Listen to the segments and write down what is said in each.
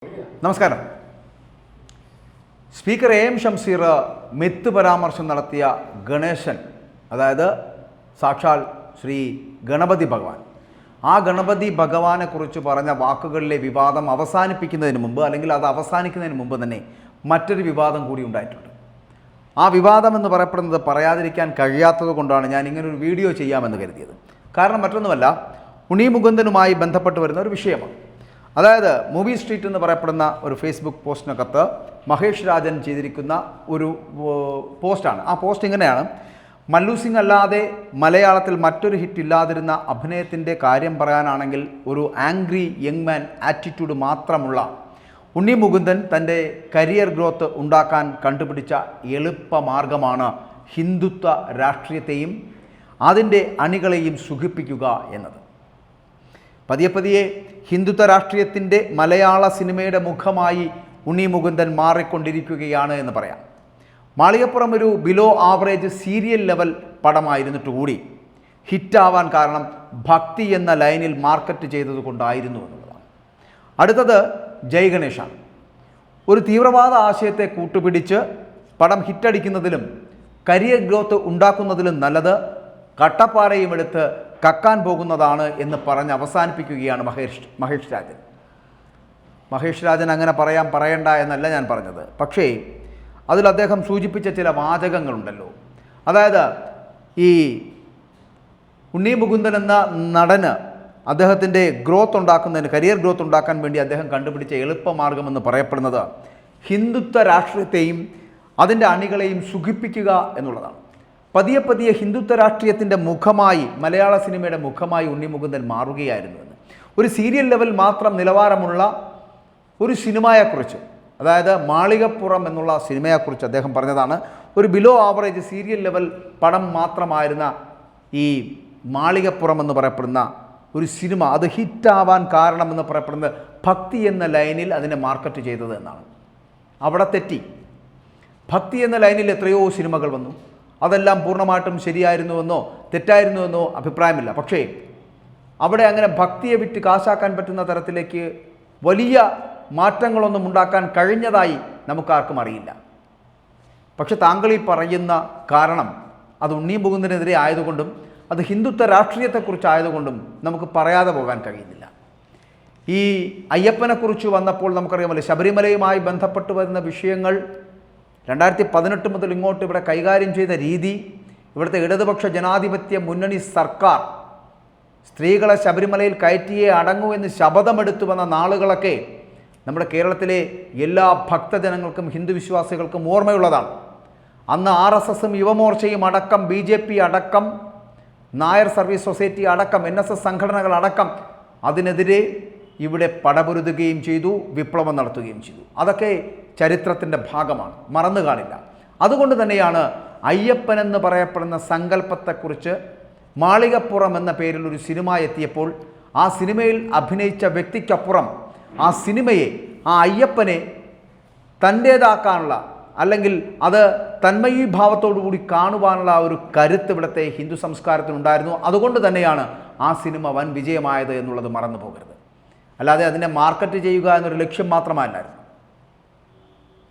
നമസ്കാരം. Speaker M Shamseer myth പരാമർശം നടത്തിയ ഗണേശൻ, അതായത് സാക്ഷാൽ ശ്രീ ഗണപതി ഭഗവാൻ, ആ ഗണപതി ഭഗവാനെ കുറിച്ച് പറഞ്ഞ വാക്കുകളിലെ വിവാദം അവസാനിപ്പിക്കുന്നതിന് മുമ്പ്, അല്ലെങ്കിൽ അത് അവസാനിക്കുന്നതിന് മുമ്പ് തന്നെ മറ്റൊരു വിവാദം കൂടി ഉണ്ടായിട്ടുണ്ട്. ആ വിവാദം എന്ന് പറയപ്പെടുന്നത് പറയാതിരിക്കാൻ കഴിയാത്തത് കൊണ്ടാണ് ഞാൻ ഇങ്ങനൊരു വീഡിയോ ചെയ്യാമെന്ന് കരുതിയത്. കാരണം മറ്റൊന്നുമല്ല, ഉണ്ണി മുകുന്ദനുമായി ബന്ധപ്പെട്ട് വരുന്ന ഒരു വിഷയമാണ്. അതായത് മൂവി സ്ട്രീറ്റ് എന്ന് പറയപ്പെടുന്ന ഒരു ഫേസ്ബുക്ക് പോസ്റ്റിനകത്ത് മഹേഷ് രാജൻ ചെയ്തിരിക്കുന്ന ഒരു പോസ്റ്റാണ്. ആ പോസ്റ്റ് ഇങ്ങനെയാണ്: മല്ലു സിംഗ് അല്ലാതെ മലയാളത്തിൽ മറ്റൊരു ഹിറ്റ് ഇല്ലാതിരുന്ന അഭിനയത്തിൻ്റെ കാര്യം പറയാനാണെങ്കിൽ ഒരു ആംഗ്രി യങ് മാൻ ആറ്റിറ്റ്യൂഡ് മാത്രമുള്ള ഉണ്ണി മുകുന്ദൻ തൻ്റെ കരിയർ ഗ്രോത്ത് ഉണ്ടാക്കാൻ കണ്ടുപിടിച്ച എളുപ്പമാർഗമാണ് ഹിന്ദുത്വ രാഷ്ട്രീയത്തെയും അതിൻ്റെ അണികളെയും സുഖിപ്പിക്കുക എന്നത്. പതിയെ ഹിന്ദുത്വ രാഷ്ട്രീയത്തിൻ്റെ മലയാള സിനിമയുടെ മുഖമായി ഉണ്ണി മുകുന്ദൻ മാറിക്കൊണ്ടിരിക്കുകയാണ് എന്ന് പറയാം. മാളികപ്പുറം ഒരു ബിലോ ആവറേജ് സീരിയൽ ലെവൽ പടമായിരുന്നിട്ട് കൂടി ഹിറ്റാവാൻ കാരണം ഭക്തി എന്ന ലൈനിൽ മാർക്കറ്റ് ചെയ്തത് കൊണ്ടായിരുന്നു എന്നുള്ളതാണ്. അടുത്തത് ജയ് ഗണേഷാണ്. ഒരു തീവ്രവാദ ആശയത്തെ കൂട്ടുപിടിച്ച് പടം ഹിറ്റടിക്കുന്നതിലും കരിയർ ഗ്രോത്ത് ഉണ്ടാക്കുന്നതിലും നല്ലത് കട്ടപ്പാറയും എടുത്ത് കക്കാൻ പോകുന്നതാണ് എന്ന് പറഞ്ഞ് അവസാനിപ്പിക്കുകയാണ് മഹേഷ് രാജൻ. മഹേഷ് രാജൻ അങ്ങനെ പറയണ്ട എന്നല്ല ഞാൻ പറഞ്ഞത്. പക്ഷേ അതിൽ അദ്ദേഹം സൂചിപ്പിച്ച ചില വാചകങ്ങളുണ്ടല്ലോ. അതായത് ഈ ഉണ്ണി മുകുന്ദൻ എന്ന നടന് അദ്ദേഹത്തിൻ്റെ ഗ്രോത്ത് ഉണ്ടാക്കുന്നതിന്, കരിയർ ഗ്രോത്ത് ഉണ്ടാക്കാൻ വേണ്ടി അദ്ദേഹം കണ്ടുപിടിച്ച എളുപ്പമാർഗമെന്ന് പറയപ്പെടുന്നത് ഹിന്ദുത്വ രാഷ്ട്രീയത്തെയും അതിൻ്റെ അണികളെയും സുഖിപ്പിക്കുക എന്നുള്ളതാണ്. പതിയെ ഹിന്ദുത്വ രാഷ്ട്രീയത്തിൻ്റെ മുഖമായി, മലയാള സിനിമയുടെ മുഖമായി ഉണ്ണി മുകുന്ദൻ മാറുകയായിരുന്നുവെന്ന്. ഒരു സീരിയൽ ലെവൽ മാത്രം നിലവാരമുള്ള ഒരു സിനിമയെക്കുറിച്ച്, അതായത് മാളികപ്പുറം എന്നുള്ള സിനിമയെക്കുറിച്ച് അദ്ദേഹം പറഞ്ഞതാണ്. ഒരു ബിലോ ആവറേജ് സീരിയൽ ലെവൽ പടം മാത്രമായിരുന്ന ഈ മാളികപ്പുറം എന്ന് പറയപ്പെടുന്ന ഒരു സിനിമ, അത് ഹിറ്റാവാൻ കാരണമെന്ന് പറയപ്പെടുന്നത് ഭക്തി എന്ന ലൈനിൽ അതിനെ മാർക്കറ്റ് ചെയ്തത് എന്നാണ്. അവിടെ തെറ്റി. ഭക്തി എന്ന ലൈനിൽ എത്രയോ സിനിമകൾ വന്നു. അതെല്ലാം പൂർണ്ണമായിട്ടും ശരിയായിരുന്നുവെന്നോ തെറ്റായിരുന്നുവെന്നോ അഭിപ്രായമില്ല. പക്ഷേ അവിടെ അങ്ങനെ ഭക്തിയെ വിറ്റ് കാശാക്കാൻ പറ്റുന്ന തരത്തിലേക്ക് വലിയ മാറ്റങ്ങളൊന്നും ഉണ്ടാക്കാൻ കഴിഞ്ഞതായി നമുക്കാർക്കും അറിയില്ല. പക്ഷെ താങ്കൾ ഈ പറയുന്ന കാരണം അത് ഉണ്ണി മുകുന്ദനെതിരെ ആയതുകൊണ്ടും അത് ഹിന്ദുത്വ രാഷ്ട്രീയത്തെക്കുറിച്ചായതുകൊണ്ടും നമുക്ക് പറയാതെ പോകാൻ കഴിയുന്നില്ല. ഈ അയ്യപ്പനെക്കുറിച്ച് വന്നപ്പോൾ നമുക്കറിയാമല്ലോ, ശബരിമലയുമായി ബന്ധപ്പെട്ട് വരുന്ന വിഷയങ്ങൾ 2018 മുതൽ ഇങ്ങോട്ട് ഇവിടെ കൈകാര്യം ചെയ്ത രീതി, ഇവിടുത്തെ ഇടതുപക്ഷ ജനാധിപത്യ മുന്നണി സർക്കാർ സ്ത്രീകളെ ശബരിമലയിൽ കയറ്റിയേ അടങ്ങൂ എന്ന് ശപഥമെടുത്തു വന്ന നാളുകളൊക്കെ നമ്മുടെ കേരളത്തിലെ എല്ലാ ഭക്തജനങ്ങൾക്കും ഹിന്ദു വിശ്വാസികൾക്കും ഓർമ്മയുള്ളതാണ്. അന്ന് RSSും യുവമോർച്ചയും അടക്കം, BJP അടക്കം, നായർ സർവീസ് സൊസൈറ്റി അടക്കം, NSS സംഘടനകൾ അടക്കം അതിനെതിരെ ഇവിടെ പടപൊരുതുകയും ചെയ്തു, വിപ്ലവം നടത്തുകയും ചെയ്തു. അതൊക്കെ ചരിത്രത്തിൻ്റെ ഭാഗമാണ്, മറന്നു കാണില്ല. അതുകൊണ്ട് തന്നെയാണ് അയ്യപ്പൻ എന്ന് പറയപ്പെടുന്ന സങ്കല്പത്തെക്കുറിച്ച് മാളികപ്പുറം എന്ന പേരിൽ ഒരു സിനിമ എത്തിയപ്പോൾ ആ സിനിമയിൽ അഭിനയിച്ച വ്യക്തിക്കപ്പുറം ആ സിനിമയെ, ആ അയ്യപ്പനെ തൻ്റേതാക്കാനുള്ള, അല്ലെങ്കിൽ അത് തന്മയീഭാവത്തോടു കൂടി കാണുവാനുള്ള ഒരു കരുത്ത് ഇവിടുത്തെ ഹിന്ദു സംസ്കാരത്തിനുണ്ടായിരുന്നു. അതുകൊണ്ട് തന്നെയാണ് ആ സിനിമ വൻ വിജയമായത് എന്നുള്ളത് മറന്നു പോകരുത്. അല്ലാതെ അതിനെ മാർക്കറ്റ് ചെയ്യുക എന്നൊരു ലക്ഷ്യം മാത്രമല്ലായിരുന്നു.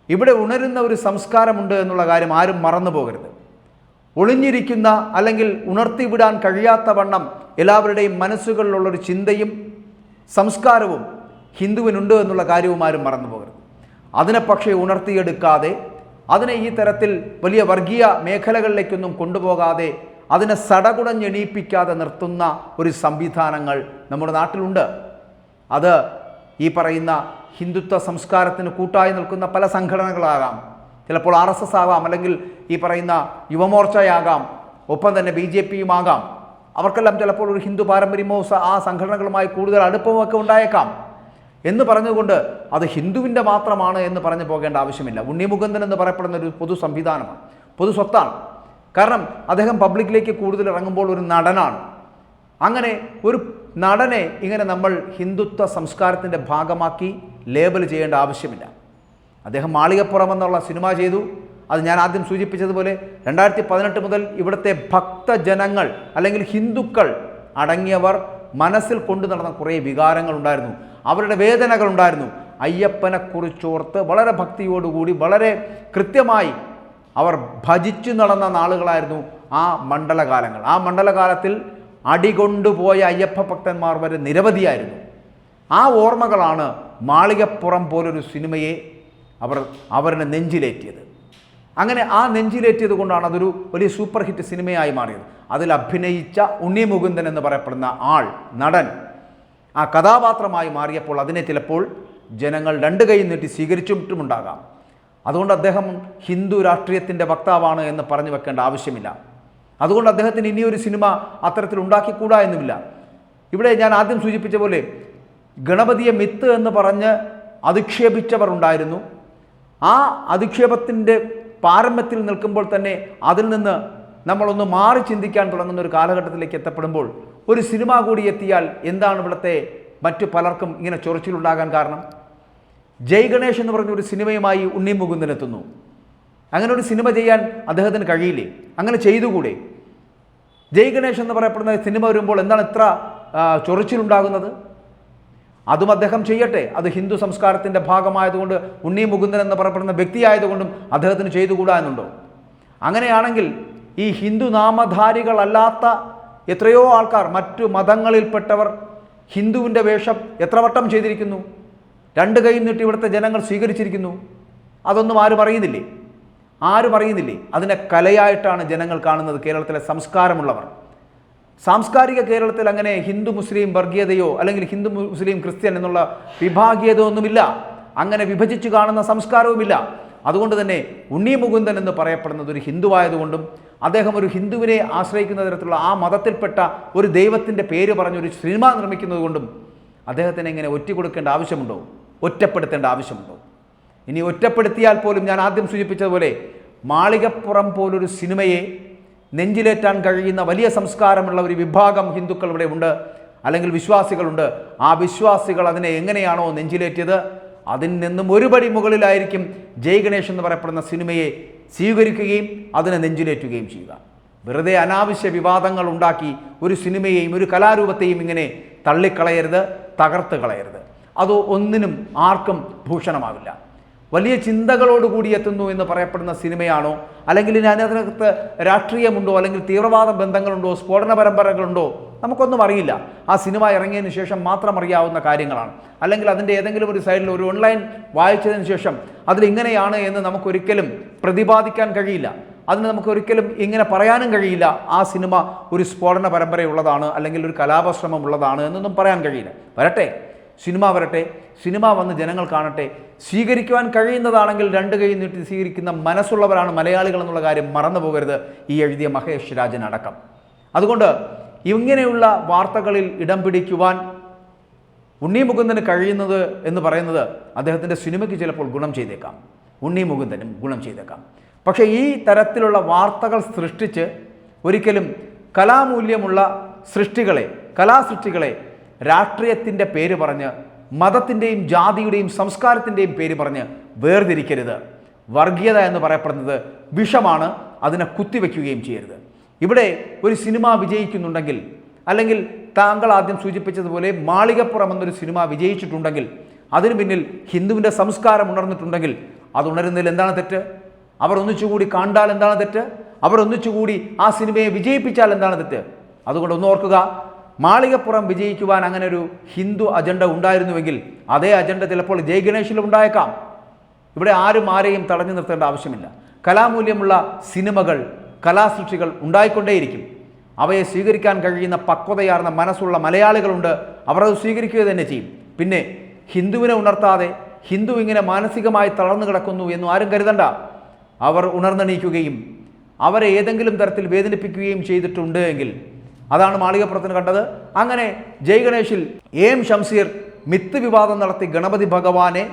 ഇവിടെ ഉണരുന്ന ഒരു സംസ്കാരമുണ്ട് എന്നുള്ള കാര്യം ആരും മറന്നു പോകരുത്. ഒളിഞ്ഞിരിക്കുന്ന, അല്ലെങ്കിൽ ഉണർത്തിവിടാൻ കഴിയാത്ത വണ്ണം എല്ലാവരുടെയും മനസ്സുകളിലുള്ളൊരു ചിന്തയും സംസ്കാരവും ഹിന്ദുവിനുണ്ട് എന്നുള്ള കാര്യവും ആരും മറന്നു പോകരുത്. അതിനെ പക്ഷേ ഉണർത്തിയെടുക്കാതെ, അതിനെ ഈ തരത്തിൽ വലിയ വർഗീയ മേഖലകളിലേക്കൊന്നും കൊണ്ടുപോകാതെ, അതിനെ സടകുടഞ്ഞെണീപ്പിക്കാതെ നിർത്തുന്ന ഒരു സംവിധാനങ്ങൾ നമ്മുടെ നാട്ടിലുണ്ട്. അത് ഈ പറയുന്ന ഹിന്ദുത്വ സംസ്കാരത്തിന് കൂട്ടായി നിൽക്കുന്ന പല സംഘടനകളാകാം, ചിലപ്പോൾ RSS ആകാം, അല്ലെങ്കിൽ ഈ പറയുന്ന യുവമോർച്ചയാകാം, ഒപ്പം തന്നെ BJPയും ആകാം. അവർക്കെല്ലാം ചിലപ്പോൾ ഒരു ഹിന്ദു പാരമ്പര്യമോ ആ സംഘടനകളുമായി കൂടുതൽ അടുപ്പമൊക്കെ ഉണ്ടായേക്കാം. എന്ന് പറഞ്ഞുകൊണ്ട് അത് ഹിന്ദുവിൻ്റെ മാത്രമാണ് എന്ന് പറഞ്ഞു പോകേണ്ട ആവശ്യമില്ല. ഉണ്ണി മുകുന്ദൻ എന്ന് പറയപ്പെടുന്ന ഒരു പൊതു സംവിധാനമാണ്, പൊതു സ്വത്താണ്. കാരണം അദ്ദേഹം പബ്ലിക്കിലേക്ക് കൂടുതൽ ഇറങ്ങുമ്പോൾ ഒരു നടനാണ്. അങ്ങനെ ഒരു നടനെ ഇങ്ങനെ നമ്മൾ ഹിന്ദുത്വ സംസ്കാരത്തിൻ്റെ ഭാഗമാക്കി ലേബൽ ചെയ്യേണ്ട ആവശ്യമില്ല. അദ്ദേഹം മാളികപ്പുറം എന്നുള്ള സിനിമ ചെയ്തു. അത് ഞാൻ ആദ്യം സൂചിപ്പിച്ചതുപോലെ 2018 മുതൽ ഇവിടുത്തെ ഭക്തജനങ്ങൾ, അല്ലെങ്കിൽ ഹിന്ദുക്കൾ അടങ്ങിയവർ മനസ്സിൽ കൊണ്ടു നടന്ന കുറേ വികാരങ്ങളുണ്ടായിരുന്നു, അവരുടെ വേദനകളുണ്ടായിരുന്നു. അയ്യപ്പനെക്കുറിച്ചോർത്ത് വളരെ ഭക്തിയോടുകൂടി വളരെ കൃത്യമായി അവർ ഭജിച്ചു നടന്ന നാളുകളായിരുന്നു ആ മണ്ഡലകാലങ്ങൾ. ആ മണ്ഡലകാലത്തിൽ അടികൊണ്ടുപോയ അയ്യപ്പ ഭക്തന്മാർ വരെ നിരവധിയായിരുന്നു. ആ ഓർമ്മകളാണ് മാളികപ്പുറം പോലൊരു സിനിമയെ അവരുടെ നെഞ്ചിലേറ്റിയത്. അങ്ങനെ ആ നെഞ്ചിലേറ്റിയത് കൊണ്ടാണ് അതൊരു വലിയ സൂപ്പർ ഹിറ്റ് സിനിമയായി മാറിയത്. അതിൽ അഭിനയിച്ച ഉണ്ണി മുകുന്ദൻ എന്ന് പറയപ്പെടുന്ന നടൻ ആ കഥാപാത്രമായി മാറിയപ്പോൾ അതിനെ ചിലപ്പോൾ ജനങ്ങൾ രണ്ട് കൈ നീട്ടി സ്വീകരിച്ചിട്ടുമുണ്ടാകാം. അതുകൊണ്ട് അദ്ദേഹം ഹിന്ദു രാഷ്ട്രീയത്തിൻ്റെ വക്താവാണ് എന്ന് പറഞ്ഞു വെക്കേണ്ട ആവശ്യമില്ല. അതുകൊണ്ട് അദ്ദേഹത്തിന് ഇനിയൊരു സിനിമ അത്തരത്തിൽ ഉണ്ടാക്കിക്കൂടാ എന്നുമില്ല. ഇവിടെ ഞാൻ ആദ്യം സൂചിപ്പിച്ച പോലെ ഗണപതിയെ മിത്ത് എന്ന് പറഞ്ഞ് അധിക്ഷേപിച്ചവർ ഉണ്ടായിരുന്നു. ആ അധിക്ഷേപത്തിൻ്റെ പാരമ്യത്തിൽ നിൽക്കുമ്പോൾ തന്നെ അതിൽ നിന്ന് നമ്മളൊന്ന് മാറി ചിന്തിക്കാൻ തുടങ്ങുന്ന ഒരു കാലഘട്ടത്തിലേക്ക് എത്തപ്പെടുമ്പോൾ ഒരു സിനിമ കൂടി എത്തിയാൽ എന്താണ് ഇവിടുത്തെ മറ്റു പലർക്കും ഇങ്ങനെ ചൊറിച്ചിലുണ്ടാകാൻ കാരണം? ജയ് ഗണേഷ് എന്ന് പറഞ്ഞൊരു സിനിമയുമായി ഉണ്ണി മുകുന്ദൻ എത്തുന്നു. അങ്ങനെ ഒരു സിനിമ ചെയ്യാൻ അദ്ദേഹത്തിന് കഴിയില്ലേ? അങ്ങനെ ചെയ്തുകൂടെ? ജയ് ഗണേഷ് എന്ന് പറയപ്പെടുന്ന സിനിമ വരുമ്പോൾ എന്താണ് ഇത്ര ചൊറിച്ചിലുണ്ടാകുന്നത്? അതും അദ്ദേഹം ചെയ്യട്ടെ. അത് ഹിന്ദു സംസ്കാരത്തിൻ്റെ ഭാഗമായതുകൊണ്ട് ഉണ്ണി മുകുന്ദൻ എന്ന് പറയപ്പെടുന്ന വ്യക്തിയായതുകൊണ്ടും അദ്ദേഹത്തിന് ചെയ്തുകൂടാ എന്നുണ്ടോ? അങ്ങനെയാണെങ്കിൽ ഈ ഹിന്ദു നാമധാരികളല്ലാത്ത എത്രയോ ആൾക്കാർ, മറ്റു മതങ്ങളിൽപ്പെട്ടവർ ഹിന്ദുവിൻ്റെ വേഷം എത്ര വട്ടം ചെയ്തിരിക്കുന്നു? രണ്ട് കൈ നീട്ടി ഇവിടുത്തെ ജനങ്ങൾ സ്വീകരിച്ചിരിക്കുന്നു. അതൊന്നും ആരും അറിയുന്നില്ലേ? അതിനെ കലയായിട്ടാണ് ജനങ്ങൾ കാണുന്നത്. കേരളത്തിലെ സംസ്കാരമുള്ളവർ, സാംസ്കാരിക കേരളത്തിൽ അങ്ങനെ ഹിന്ദു മുസ്ലിം വർഗീയതയോ അല്ലെങ്കിൽ ഹിന്ദു മുസ്ലിം ക്രിസ്ത്യൻ എന്നുള്ള വിഭാഗീയത ഒന്നുമില്ല. അങ്ങനെ വിഭജിച്ച് കാണുന്ന സംസ്കാരവുമില്ല. അതുകൊണ്ട് തന്നെ ഉണ്ണി മുകുന്ദൻ എന്ന് പറയപ്പെടുന്നത് ഒരു ഹിന്ദുവായതുകൊണ്ടും അദ്ദേഹം ഒരു ഹിന്ദുവിനെ ആശ്രയിക്കുന്ന തരത്തിലുള്ള ആ മതത്തിൽപ്പെട്ട ഒരു ദൈവത്തിൻ്റെ പേര് പറഞ്ഞൊരു സിനിമ നിർമ്മിക്കുന്നത് കൊണ്ടും അദ്ദേഹത്തിന് എങ്ങനെ ഒറ്റുകൊടുക്കേണ്ട ആവശ്യമുണ്ടോ? ഒറ്റപ്പെടുത്തേണ്ട ആവശ്യമുണ്ടോ? ഇനി ഒറ്റപ്പെടുത്തിയാൽ പോലും ഞാൻ ആദ്യം സൂചിപ്പിച്ചതുപോലെ മാളികപ്പുറം പോലൊരു സിനിമയെ നെഞ്ചിലേറ്റാൻ കഴിയുന്ന വലിയ സംസ്കാരമുള്ള ഒരു വിഭാഗം ഹിന്ദുക്കൾ ഇവിടെ ഉണ്ട്, അല്ലെങ്കിൽ വിശ്വാസികളുണ്ട്. ആ വിശ്വാസികൾ അതിനെ എങ്ങനെയാണോ നെഞ്ചിലേറ്റിയത് അതിൽ നിന്നും ഒരുപടി മുകളിലായിരിക്കും ജയ് ഗണേഷ് എന്ന് പറയപ്പെടുന്ന സിനിമയെ സ്വീകരിക്കുകയും അതിനെ നെഞ്ചിലേറ്റുകയും ചെയ്യുക. വെറുതെ അനാവശ്യ വിവാദങ്ങൾ ഉണ്ടാക്കി ഒരു സിനിമയെയും ഒരു കലാരൂപത്തെയും ഇങ്ങനെ തള്ളിക്കളയരുത്, തകർത്ത് കളയരുത്. അത് ഒന്നിനും ആർക്കും ഭൂഷണമാവില്ല. വലിയ ചിന്തകളോടുകൂടി എത്തുന്നു എന്ന് പറയപ്പെടുന്ന സിനിമയാണോ, അല്ലെങ്കിൽ അതിനകത്ത് രാഷ്ട്രീയമുണ്ടോ, അല്ലെങ്കിൽ തീവ്രവാദ ബന്ധങ്ങളുണ്ടോ, സ്ഫോടന പരമ്പരകളുണ്ടോ, നമുക്കൊന്നും അറിയില്ല. ആ സിനിമ ഇറങ്ങിയതിന് ശേഷം മാത്രം അറിയാവുന്ന കാര്യങ്ങളാണ്. അല്ലെങ്കിൽ അതിൻ്റെ ഏതെങ്കിലും ഒരു സൈഡിൽ ഒരു ഓൺലൈൻ വായിച്ചതിന് ശേഷം അതിലിങ്ങനെയാണ് എന്ന് നമുക്കൊരിക്കലും പ്രതിപാദിക്കാൻ കഴിയില്ല. അതിന് നമുക്കൊരിക്കലും ഇങ്ങനെ പറയാനും കഴിയില്ല ആ സിനിമ ഒരു സ്ഫോടന പരമ്പരയുള്ളതാണ് അല്ലെങ്കിൽ ഒരു കലാപശ്രമം ഉള്ളതാണ് എന്നൊന്നും പറയാൻ കഴിയില്ല. സിനിമ വരട്ടെ, സിനിമ വന്ന് ജനങ്ങൾ കാണട്ടെ. സ്വീകരിക്കുവാൻ കഴിയുന്നതാണെങ്കിൽ രണ്ട് കൈ നീട്ടി സ്വീകരിക്കുന്ന മനസ്സുള്ളവരാണ് മലയാളികൾ എന്നുള്ള കാര്യം മറന്നു പോകരുത്, ഈ എഴുതിയ മഹേഷ് രാജൻ അടക്കം. അതുകൊണ്ട് ഇങ്ങനെയുള്ള വാർത്തകളിൽ ഇടം പിടിക്കുവാൻ ഉണ്ണി മുകുന്ദന് കഴിയുന്നത് എന്ന് പറയുന്നത് അദ്ദേഹത്തിൻ്റെ സിനിമയ്ക്ക് ചിലപ്പോൾ ഗുണം ചെയ്തേക്കാം, ഉണ്ണി മുകുന്ദനും ഗുണം ചെയ്തേക്കാം. പക്ഷേ ഈ തരത്തിലുള്ള വാർത്തകൾ സൃഷ്ടിച്ച് ഒരിക്കലും കലാമൂല്യമുള്ള കലാസൃഷ്ടികളെ രാഷ്ട്രീയത്തിൻ്റെ പേര് പറഞ്ഞ്, മതത്തിൻ്റെയും ജാതിയുടെയും സംസ്കാരത്തിൻ്റെയും പേര് പറഞ്ഞ് വേർതിരിക്കരുത്. വർഗീയത എന്ന് പറയപ്പെടുന്നത് വിഷമാണ്, അതിനെ കുത്തിവെക്കുകയും ചെയ്യരുത്. ഇവിടെ ഒരു സിനിമ വിജയിക്കുന്നുണ്ടെങ്കിൽ, അല്ലെങ്കിൽ താങ്കൾ ആദ്യം സൂചിപ്പിച്ചതുപോലെ മാളികപ്പുറം എന്നൊരു സിനിമ വിജയിച്ചിട്ടുണ്ടെങ്കിൽ, അതിനു പിന്നിൽ ഹിന്ദുവിൻ്റെ സംസ്കാരം ഉണർന്നിട്ടുണ്ടെങ്കിൽ, അത് ഉണരുന്നതിൽ എന്താണ് തെറ്റ്? അവർ ഒന്നിച്ചുകൂടി കണ്ടാൽ എന്താണ് തെറ്റ്? അവർ ഒന്നിച്ചുകൂടി ആ സിനിമയെ വിജയിപ്പിച്ചാൽ എന്താണ് തെറ്റ്? അതുകൊണ്ട് ഒന്ന് ഓർക്കുക, മാളികപ്പുറം വിജയിക്കുവാൻ അങ്ങനെ ഒരു ഹിന്ദു അജണ്ട ഉണ്ടായിരുന്നുവെങ്കിൽ അതേ അജണ്ട ചിലപ്പോൾ ജയ് ഗണേഷിലും ഉണ്ടായേക്കാം. ഇവിടെ ആരെയും തടഞ്ഞു നിർത്തേണ്ട ആവശ്യമില്ല. കലാമൂല്യമുള്ള സിനിമകൾ, കലാസൃഷ്ടികൾ ഉണ്ടായിക്കൊണ്ടേയിരിക്കും. അവയെ സ്വീകരിക്കാൻ കഴിയുന്ന പക്വതയാർന്ന മനസ്സുള്ള മലയാളികളുണ്ട്. അവർ അത് സ്വീകരിക്കുക തന്നെ ചെയ്യും. പിന്നെ ഹിന്ദുവിനെ ഉണർത്താതെ ഹിന്ദു ഇങ്ങനെ മാനസികമായി തളർന്നു കിടക്കുന്നു എന്നും ആരും കരുതണ്ട. അവർ ഉണർന്നെണീക്കുകയും അവരെ ഏതെങ്കിലും തരത്തിൽ വേദനിപ്പിക്കുകയും ചെയ്തിട്ടുണ്ട് എങ്കിൽ അതാണ് മാളികപ്പുറത്തിന് കണ്ടത്. അങ്ങനെ ജയ് ഗണേഷിൽ എം ഷംസീർ മിത്ത് വിവാദം നടത്തി ഗണപതി ഭഗവാനെ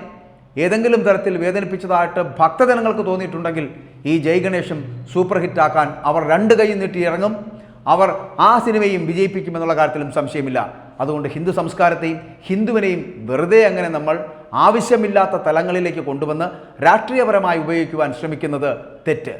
ഏതെങ്കിലും തരത്തിൽ വേദനിപ്പിച്ചതായിട്ട് ഭക്തജനങ്ങൾക്ക് തോന്നിയിട്ടുണ്ടെങ്കിൽ ഈ ജയ് ഗണേഷും സൂപ്പർ ഹിറ്റാക്കാൻ അവർ രണ്ട് കൈ നീട്ടി ഇറങ്ങും. അവർ ആ സിനിമയും വിജയിപ്പിക്കുമെന്നുള്ള കാര്യത്തിലും സംശയമില്ല. അതുകൊണ്ട് ഹിന്ദു സംസ്കാരത്തെയും ഹിന്ദുവിനെയും വെറുതെ അങ്ങനെ നമ്മൾ ആവശ്യമില്ലാത്ത തലങ്ങളിലേക്ക് കൊണ്ടുവന്ന് രാഷ്ട്രീയപരമായി ഉപയോഗിക്കുവാൻ ശ്രമിക്കുന്നത് തെറ്റ്.